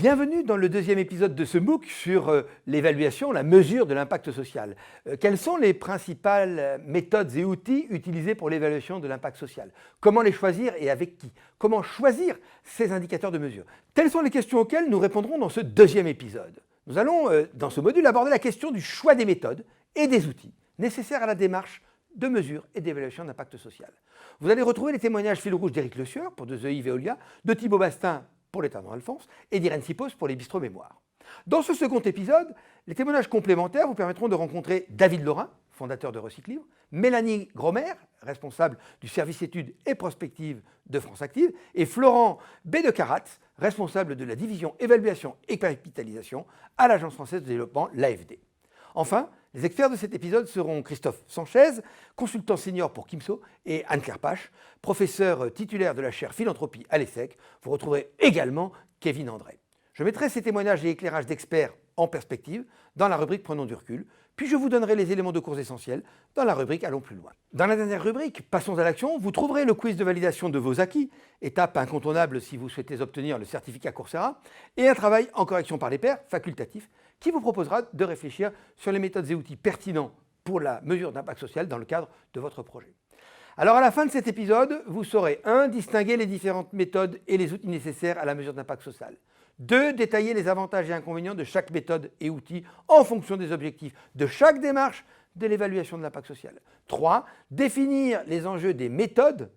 Bienvenue dans le deuxième épisode de ce MOOC sur l'évaluation, la mesure de l'impact social. Quelles sont les principales méthodes et outils utilisés pour l'évaluation de l'impact social? Comment les choisir et avec qui? Comment choisir ces indicateurs de mesure? Telles sont les questions auxquelles nous répondrons dans ce deuxième épisode. Nous allons, dans ce module, aborder la question du choix des méthodes et des outils nécessaires à la démarche de mesure et d'évaluation d'impact social. Vous allez retrouver les témoignages fil rouge d'Éric Le Sueur pour De Zeuilly Veolia, de Thibaut Bastin pour les Tendres Alphonse et d'Irène Sipos pour les Bistrots Mémoire. Dans ce second épisode, les témoignages complémentaires vous permettront de rencontrer David Laurin, fondateur de Recyclivre, Mélanie Gromer, responsable du service études et prospectives de France Active, et Florent Bédecarat, responsable de la division évaluation et capitalisation à l'Agence française de développement, l'AFD. Enfin, les experts de cet épisode seront Christophe Sanchez, consultant senior pour Kimso, et Anne-Claire Pache, professeur titulaire de la chaire philanthropie à l'ESSEC. Vous retrouverez également Kevin André. Je mettrai ces témoignages et éclairages d'experts en perspective dans la rubrique Prenons du recul, puis je vous donnerai les éléments de cours essentiels dans la rubrique Allons plus loin. Dans la dernière rubrique, Passons à l'action, vous trouverez le quiz de validation de vos acquis, étape incontournable si vous souhaitez obtenir le certificat Coursera, et un travail en correction par les pairs, facultatif, qui vous proposera de réfléchir sur les méthodes et outils pertinents pour la mesure d'impact social dans le cadre de votre projet. Alors à la fin de cet épisode, vous saurez 1. Distinguer les différentes méthodes et les outils nécessaires à la mesure d'impact social. 2. Détailler les avantages et inconvénients de chaque méthode et outil en fonction des objectifs de chaque démarche de l'évaluation de l'impact social. 3. Définir les enjeux des méthodes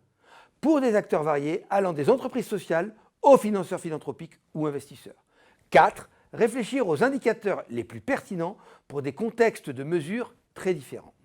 pour des acteurs variés allant des entreprises sociales aux financeurs philanthropiques ou investisseurs. 4. Réfléchir aux indicateurs les plus pertinents pour des contextes de mesure très différents.